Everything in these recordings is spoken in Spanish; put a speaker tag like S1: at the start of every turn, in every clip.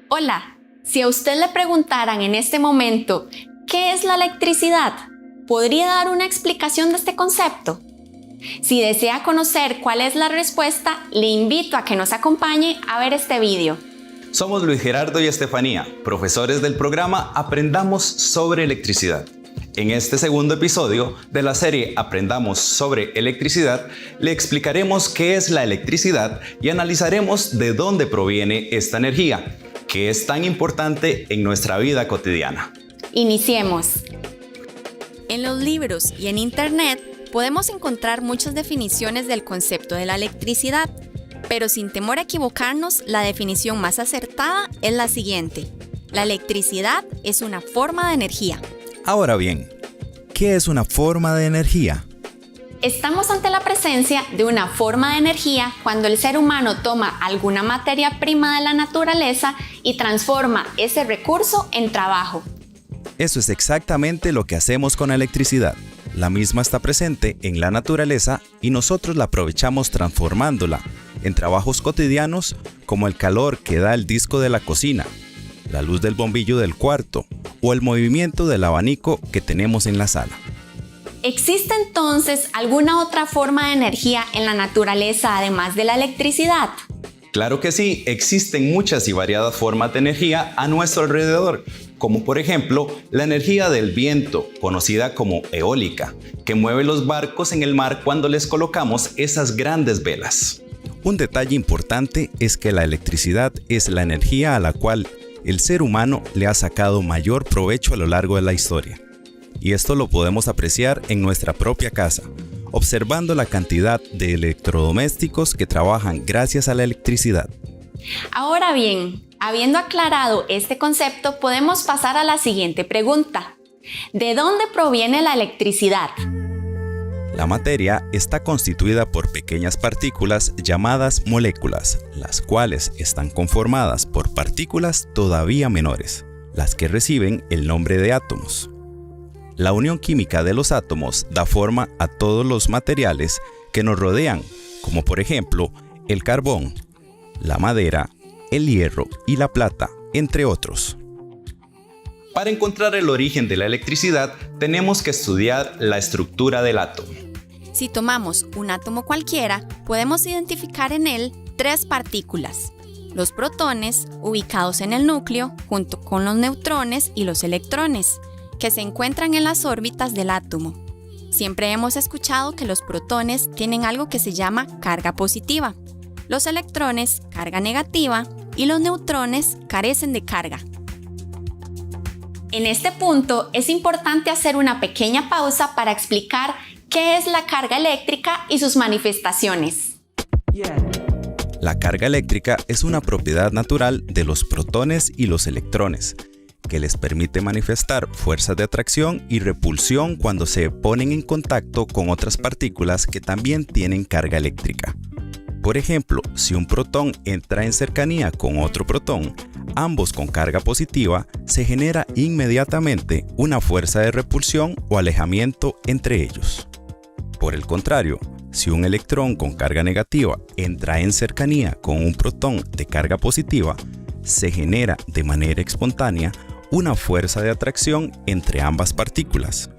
S1: Hola, si a usted le preguntaran en este momento ¿qué es la electricidad? ¿Podría dar una explicación de este concepto? Si desea conocer cuál es la respuesta, le invito a que nos acompañe a ver este video.
S2: Somos Luis Gerardo y Estefanía, profesores del programa Aprendamos sobre Electricidad. En este segundo episodio de la serie Aprendamos sobre Electricidad, le explicaremos qué es la electricidad y analizaremos de dónde proviene esta energía, que es tan importante en nuestra vida cotidiana.
S1: Iniciemos. En los libros y en Internet podemos encontrar muchas definiciones del concepto de la electricidad, pero sin temor a equivocarnos, la definición más acertada es la siguiente: la electricidad es una forma de energía.
S3: Ahora bien, ¿qué es una forma de energía?
S1: Estamos ante la presencia de una forma de energía cuando el ser humano toma alguna materia prima de la naturaleza y transforma ese recurso en trabajo.
S3: Eso es exactamente lo que hacemos con la electricidad. La misma está presente en la naturaleza y nosotros la aprovechamos transformándola en trabajos cotidianos como el calor que da el disco de la cocina, la luz del bombillo del cuarto o el movimiento del abanico que tenemos en la sala.
S1: ¿Existe entonces alguna otra forma de energía en la naturaleza además de la electricidad?
S2: Claro que sí, existen muchas y variadas formas de energía a nuestro alrededor, como por ejemplo la energía del viento, conocida como eólica, que mueve los barcos en el mar cuando les colocamos esas grandes velas.
S3: Un detalle importante es que la electricidad es la energía a la cual el ser humano le ha sacado mayor provecho a lo largo de la historia. Y esto lo podemos apreciar en nuestra propia casa, observando la cantidad de electrodomésticos que trabajan gracias a la electricidad.
S1: Ahora bien, habiendo aclarado este concepto, podemos pasar a la siguiente pregunta: ¿de dónde proviene la electricidad?
S3: La materia está constituida por pequeñas partículas llamadas moléculas, las cuales están conformadas por partículas todavía menores, las que reciben el nombre de átomos. La unión química de los átomos da forma a todos los materiales que nos rodean, como por ejemplo el carbón, la madera, el hierro y la plata, entre otros.
S2: Para encontrar el origen de la electricidad, tenemos que estudiar la estructura del átomo.
S1: Si tomamos un átomo cualquiera, podemos identificar en él tres partículas: los protones, ubicados en el núcleo, junto con los neutrones y los electrones, que se encuentran en las órbitas del átomo. Siempre hemos escuchado que los protones tienen algo que se llama carga positiva, los electrones carga negativa y los neutrones carecen de carga. En este punto es importante hacer una pequeña pausa para explicar qué es la carga eléctrica y sus manifestaciones.
S3: La carga eléctrica es una propiedad natural de los protones y los electrones, que les permite manifestar fuerzas de atracción y repulsión cuando se ponen en contacto con otras partículas que también tienen carga eléctrica. Por ejemplo, si un protón entra en cercanía con otro protón, ambos con carga positiva, se genera inmediatamente una fuerza de repulsión o alejamiento entre ellos. Por el contrario, si un electrón con carga negativa entra en cercanía con un protón de carga positiva, se genera de manera espontánea una fuerza de atracción entre ambas partículas.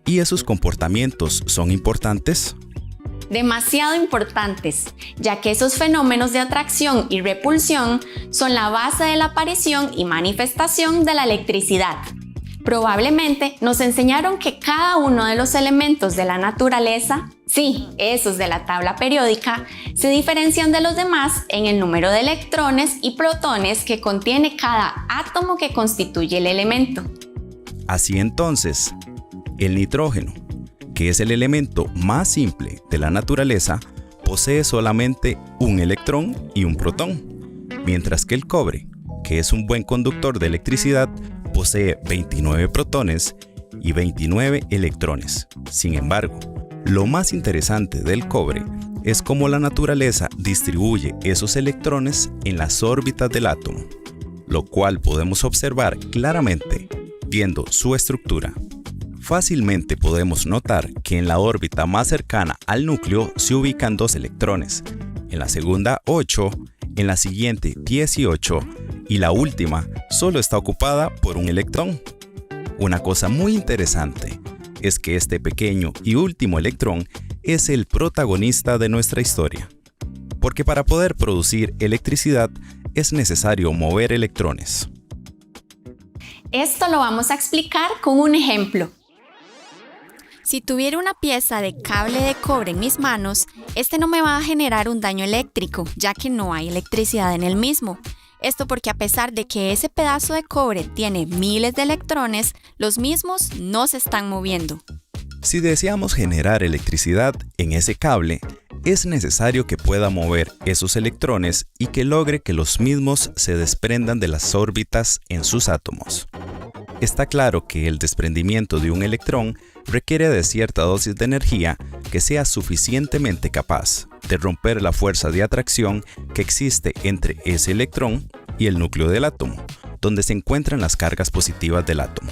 S3: ¿Y esos comportamientos son importantes?
S1: Demasiado importantes, ya que esos fenómenos de atracción y repulsión son la base de la aparición y manifestación de la electricidad. Probablemente nos enseñaron que cada uno de los elementos de la naturaleza, sí, esos de la tabla periódica, se diferencian de los demás en el número de electrones y protones que contiene cada átomo que constituye el elemento.
S3: Así entonces, el nitrógeno, que es el elemento más simple de la naturaleza, posee solamente un electrón y un protón, mientras que el cobre, que es un buen conductor de electricidad, posee 29 protones y 29 electrones. Sin embargo, lo más interesante del cobre es cómo la naturaleza distribuye esos electrones en las órbitas del átomo, lo cual podemos observar claramente viendo su estructura. Fácilmente podemos notar que en la órbita más cercana al núcleo se ubican 2 electrones, en la segunda 8, en la siguiente 18 y la última solo está ocupada por un electrón. Una cosa muy interesante es que este pequeño y último electrón es el protagonista de nuestra historia, porque para poder producir electricidad es necesario mover electrones.
S1: Esto lo vamos a explicar con un ejemplo. Si tuviera una pieza de cable de cobre en mis manos, este no me va a generar un daño eléctrico, ya que no hay electricidad en el mismo. Esto porque a pesar de que ese pedazo de cobre tiene miles de electrones, los mismos no se están moviendo.
S3: Si deseamos generar electricidad en ese cable, es necesario que pueda mover esos electrones y que logre que los mismos se desprendan de las órbitas en sus átomos. Está claro que el desprendimiento de un electrón requiere de cierta dosis de energía que sea suficientemente capaz de romper la fuerza de atracción que existe entre ese electrón y el núcleo del átomo, donde se encuentran las cargas positivas del átomo.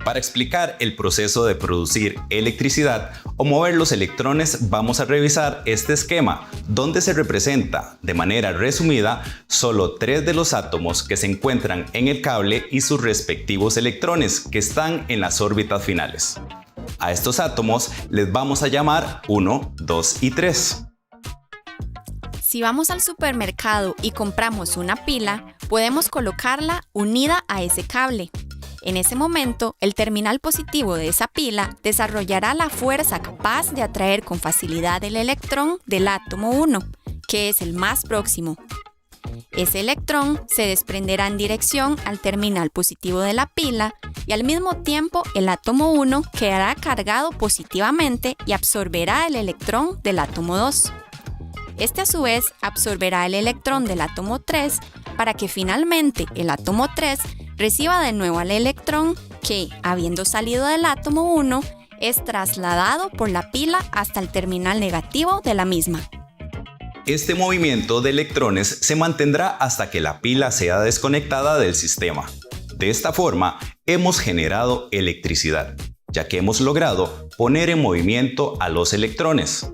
S2: Para explicar el proceso de producir electricidad o mover los electrones, vamos a revisar este esquema, donde se representa, de manera resumida, solo 3 de los átomos que se encuentran en el cable y sus respectivos electrones que están en las órbitas finales. A estos átomos les vamos a llamar 1, 2 y 3.
S1: Si vamos al supermercado y compramos una pila, podemos colocarla unida a ese cable. En ese momento, el terminal positivo de esa pila desarrollará la fuerza capaz de atraer con facilidad el electrón del átomo 1, que es el más próximo. Ese electrón se desprenderá en dirección al terminal positivo de la pila y al mismo tiempo el átomo 1 quedará cargado positivamente y absorberá el electrón del átomo 2. Este a su vez absorberá el electrón del átomo 3 para que finalmente el átomo 3 reciba de nuevo al electrón que, habiendo salido del átomo 1, es trasladado por la pila hasta el terminal negativo de la misma.
S2: Este movimiento de electrones se mantendrá hasta que la pila sea desconectada del sistema. De esta forma, hemos generado electricidad, ya que hemos logrado poner en movimiento a los electrones.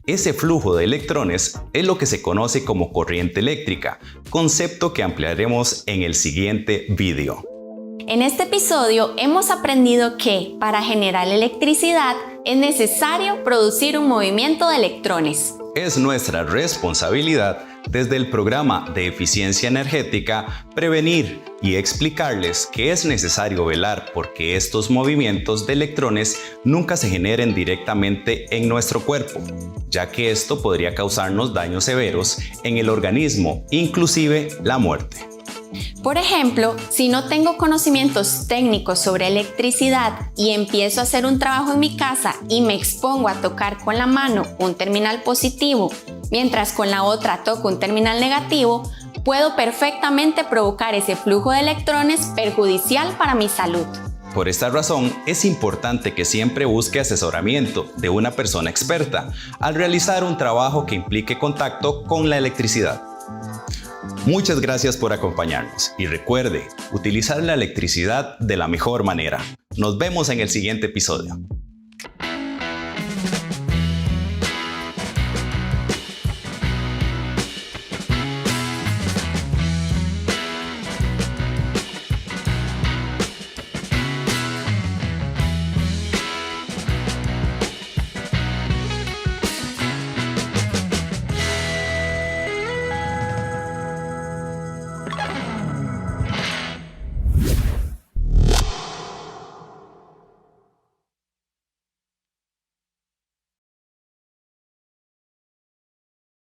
S2: Ese flujo de electrones es lo que se conoce como corriente eléctrica, concepto que ampliaremos en el siguiente vídeo.
S1: En este episodio hemos aprendido que para generar electricidad es necesario producir un movimiento de electrones.
S2: Es nuestra responsabilidad desde el programa de eficiencia energética prevenir y explicarles que es necesario velar porque estos movimientos de electrones nunca se generen directamente en nuestro cuerpo, ya que esto podría causarnos daños severos en el organismo, inclusive la muerte.
S1: Por ejemplo, si no tengo conocimientos técnicos sobre electricidad y empiezo a hacer un trabajo en mi casa y me expongo a tocar con la mano un terminal positivo, mientras con la otra toco un terminal negativo, puedo perfectamente provocar ese flujo de electrones perjudicial para mi salud.
S2: Por esta razón, es importante que siempre busque asesoramiento de una persona experta al realizar un trabajo que implique contacto con la electricidad. Muchas gracias por acompañarnos y recuerde utilizar la electricidad de la mejor manera. Nos vemos en el siguiente episodio.